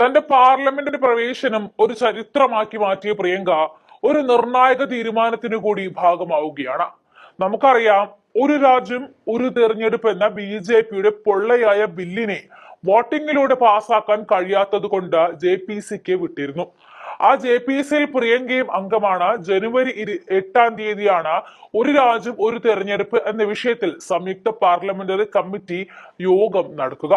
തന്റെ പാർലമെന്റ് പ്രവേശനം ഒരു ചരിത്രമാക്കി മാറ്റിയ പ്രിയങ്ക ഒരു നിർണായക തീരുമാനത്തിനു കൂടി ഭാഗമാവുകയാണ്. നമുക്കറിയാം, ഒരു രാജ്യം ഒരു തെരഞ്ഞെടുപ്പ് എന്ന BJPയുടെ പൊള്ളയായ ബില്ലിനെ വോട്ടിങ്ങിലൂടെ പാസാക്കാൻ കഴിയാത്തത് കൊണ്ട് JPCക്ക് വിട്ടിരുന്നു. ആ JPCയിൽ പ്രിയങ്കയും അംഗമാണ്. ജനുവരി 8-ാം തീയതിയാണ് ഒരു രാജ്യം ഒരു തെരഞ്ഞെടുപ്പ് എന്ന വിഷയത്തിൽ സംയുക്ത പാർലമെന്ററി കമ്മിറ്റി യോഗം നടക്കുക.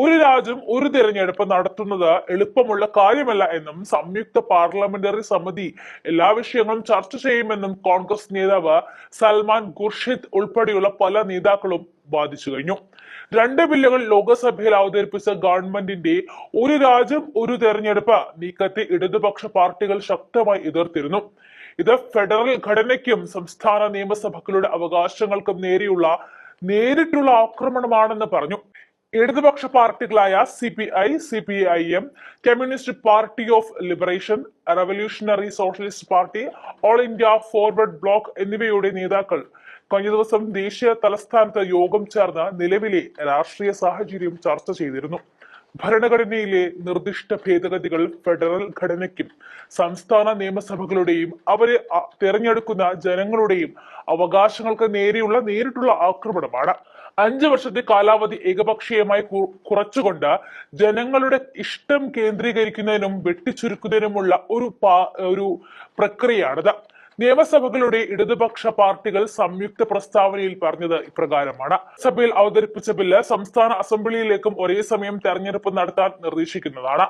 ഒരു രാജ്യം ഒരു തിരഞ്ഞെടുപ്പ് നടത്തുന്നത് എളുപ്പമുള്ള കാര്യമല്ല എന്നും സംയുക്ത പാർലമെന്ററി സമിതി എല്ലാ വിഷയങ്ങളും ചർച്ച ചെയ്യുമെന്നും കോൺഗ്രസ് നേതാവ് സൽമാൻ ഖുർഷിദ് ഉൾപ്പെടെയുള്ള പല നേതാക്കളും വാദിച്ചു കഴിഞ്ഞു. രണ്ട് ബില്ലുകൾ ലോക്സഭയിൽ അവതരിപ്പിച്ച ഗവൺമെന്റിന്റെ ഒരു രാജ്യം ഒരു തെരഞ്ഞെടുപ്പ് നീക്കത്തെ ഇടതുപക്ഷ പാർട്ടികൾ ശക്തമായി എതിർത്തിരുന്നു. ഇത് ഫെഡറൽ ഘടനയ്ക്കും സംസ്ഥാന നിയമസഭകളുടെ അവകാശങ്ങൾക്കും നേരിട്ടുള്ള ആക്രമണമാണെന്ന് പറഞ്ഞു. ഇടതുപക്ഷ പാർട്ടികളായ CPI, CPIM, communist party of liberation, revolutionary socialist party, all India forward block എന്നിവയുടെ നേതാക്കൾ കഴിഞ്ഞ ദിവസം ദേശീയ തലസ്ഥാനത്ത് യോഗം ചേർന്ന് നിലവിലെ രാഷ്ട്രീയ സാഹചര്യം ചർച്ച ചെയ്തിരുന്നു. ഭരണഘടനയിലെ നിർദ്ദിഷ്ട ഭേദഗതികൾ ഫെഡറൽ ഘടനയ്ക്കും സംസ്ഥാന നിയമസഭകളുടെയും അവരെ തിരഞ്ഞെടുക്കുന്ന ജനങ്ങളുടെയും അവകാശങ്ങൾക്ക് നേരിട്ടുള്ള ആക്രമണമാണ്. 5 വർഷത്തെ കാലാവധി ഏകപക്ഷീയമായി കുറച്ചുകൊണ്ട് ജനങ്ങളുടെ ഇഷ്ടം കേന്ദ്രീകരിക്കുന്നതിനും വെട്ടിച്ചുരുക്കുന്നതിനുമുള്ള ഒരു പ്രക്രിയയാണിത്. നിയമസഭകളുടെ ഇടതുപക്ഷ പാർട്ടികൾ സംയുക്ത പ്രസ്താവനയിൽ പറഞ്ഞത് ഇപ്രകാരമാണ്. സഭയിൽ അവതരിപ്പിച്ച ബില്ല് സംസ്ഥാന അസംബ്ലിയിലേക്കും ഒരേ സമയം തെരഞ്ഞെടുപ്പ് നടത്താൻ നിർദ്ദേശിക്കുന്നതാണ്.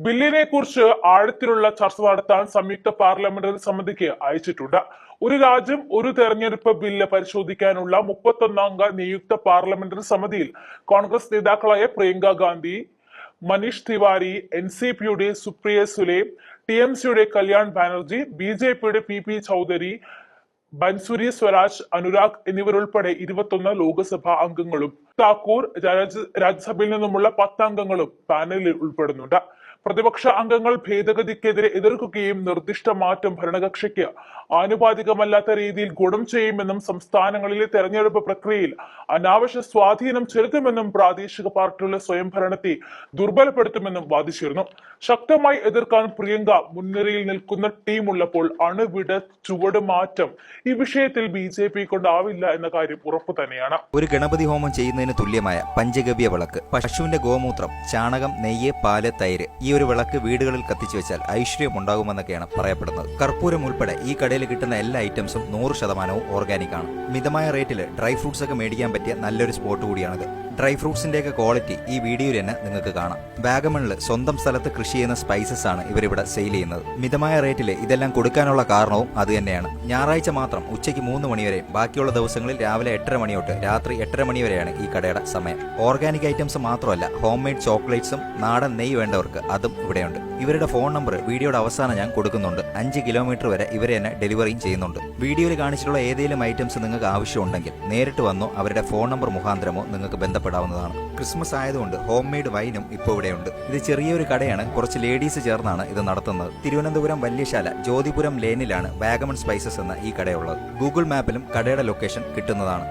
ബില്ലിനെ കുറിച്ച് ആഴത്തിലുള്ള ചർച്ച നടത്താൻ സംയുക്ത പാർലമെന്ററി സമിതിക്ക് അയച്ചിട്ടുണ്ട്. ഒരു രാജ്യം ഒരു തെരഞ്ഞെടുപ്പ് ബില്ല് പരിശോധിക്കാനുള്ള 31 അംഗ നിയുക്ത പാർലമെന്ററി സമിതിയിൽ കോൺഗ്രസ് നേതാക്കളായ പ്രിയങ്ക ഗാന്ധി, മനീഷ് തിവാരി, NCPയുടെ സുപ്രിയ സുലെ, TMCയുടെ കല്യാൺ ബാനർജി, BJPയുടെ PP ചൗധരി, ബൻസുരി സ്വരാജ്, അനുരാഗ് എന്നിവരുൾപ്പെടെ 21 ലോക്സഭാ അംഗങ്ങളും താക്കൂർ രാജ്യസഭയിൽ നിന്നുമുള്ള 10 അംഗങ്ങളും പാനലിൽ ഉൾപ്പെടുന്നുണ്ട്. പ്രതിപക്ഷ അംഗങ്ങൾ ഭേദഗതിക്കെതിരെ എതിർക്കുകയും നിർദ്ദിഷ്ട മാറ്റം ഭരണകക്ഷിക്ക് ആനുപാതികമല്ലാത്ത രീതിയിൽ ഗുണം ചെയ്യുമെന്നും സംസ്ഥാനങ്ങളിലെ തെരഞ്ഞെടുപ്പ് പ്രക്രിയയിൽ അനാവശ്യ സ്വാധീനം ചെലുത്തുമെന്നും പ്രാദേശിക പാർട്ടികളുടെ സ്വയംഭരണത്തെ ദുർബലപ്പെടുത്തുമെന്നും വാദിച്ചിരുന്നു. ശക്തമായി എതിർക്കാൻ പ്രിയങ്ക മുൻനിരയിൽ നിൽക്കുന്ന ടീം ഉള്ളപ്പോൾ അണുവിട ചുവട് മാറ്റം ഈ വിഷയത്തിൽ BJP കൊണ്ടാവില്ല എന്ന കാര്യം ഉറപ്പു തന്നെയാണ്. ഒരു ഗണപതി ഹോമം ചെയ്യുന്നതിന് തുല്യമായ പഞ്ചഗവ്യ വിളക്ക്, പശുവിന്റെ ഗോമൂത്രം, ചാണകം, നെയ്യ്, പാല്, തൈര്, ഈ ഒരു വിളക്ക് വീടുകളിൽ കത്തിച്ചു വെച്ചാൽ ഐശ്വര്യം ഉണ്ടാകുമെന്നൊക്കെയാണ് പറയപ്പെടുന്നത്. കർപ്പൂരം ഉൾപ്പെടെ ഈ കടയിൽ കിട്ടുന്ന എല്ലാ ഐറ്റംസും 100% ഓർഗാനിക് ആണ്. മിതമായ റേറ്റിൽ ഡ്രൈ ഫ്രൂട്ട്സ് ഒക്കെ മേടിക്കാൻ പറ്റിയ നല്ലൊരു സ്പോട്ട് കൂടിയാണിത്. ഡ്രൈ ഫ്രൂട്ട്സിന്റെയൊക്കെ ക്വാളിറ്റി ഈ വീഡിയോയിൽ തന്നെ നിങ്ങൾക്ക് കാണാം. വാഗമണിൽ സ്വന്തം സ്ഥലത്ത് കൃഷി ചെയ്യുന്ന സ്പൈസസ് ആണ് ഇവരിവിടെ സെയിൽ ചെയ്യുന്നത്. മിതമായ റേറ്റിൽ ഇതെല്ലാം കൊടുക്കാനുള്ള കാരണവും അത് തന്നെയാണ്. ഞായറാഴ്ച മാത്രം ഉച്ചയ്ക്ക് 3 മണി വരെയും ബാക്കിയുള്ള ദിവസങ്ങളിൽ രാവിലെ 8:30 മണി തൊട്ട് രാത്രി 8:30 മണി വരെയാണ് ഈ കടയുടെ സമയം. ഓർഗാനിക് ഐറ്റംസ് മാത്രമല്ല, ഹോം മെയ്ഡ് ചോക്ലേറ്റ്സും നാടൻ നെയ്യ് വേണ്ടവർക്ക് അതും ഇവിടെയുണ്ട്. ഇവരുടെ ഫോൺ നമ്പർ വീഡിയോയുടെ അവസാനം ഞാൻ കൊടുക്കുന്നുണ്ട്. 5 കിലോമീറ്റർ വരെ ഇവരെ തന്നെ ഡെലിവറിയും ചെയ്യുന്നുണ്ട്. വീഡിയോയിൽ കാണിച്ചിട്ടുള്ള ഏതെങ്കിലും ഐറ്റംസ് നിങ്ങൾക്ക് ആവശ്യമുണ്ടെങ്കിൽ നേരിട്ട് വന്നോ അവരുടെ ഫോൺ നമ്പർ മുഖാന്തരമോ നിങ്ങൾക്ക് ബന്ധപ്പെടാവുന്നതാണ്. ക്രിസ്മസ് ആയതുകൊണ്ട് ഹോം മെയ്ഡ് വൈനും ഇപ്പോൾ ഇവിടെയുണ്ട്. ഇത് ചെറിയൊരു കടയാണ്. കുറച്ച് ലേഡീസ് ചേർന്നാണ് ഇത് നടത്തുന്നത്. തിരുവനന്തപുരം വല്യശാല ജ്യോതിപുരം ലേനിലാണ് വാഗമൺ സ്പൈസസ് എന്ന ഈ കടയുള്ളത്. ഗൂഗിൾ മാപ്പിലും കടയുടെ ലൊക്കേഷൻ കിട്ടുന്നതാണ്.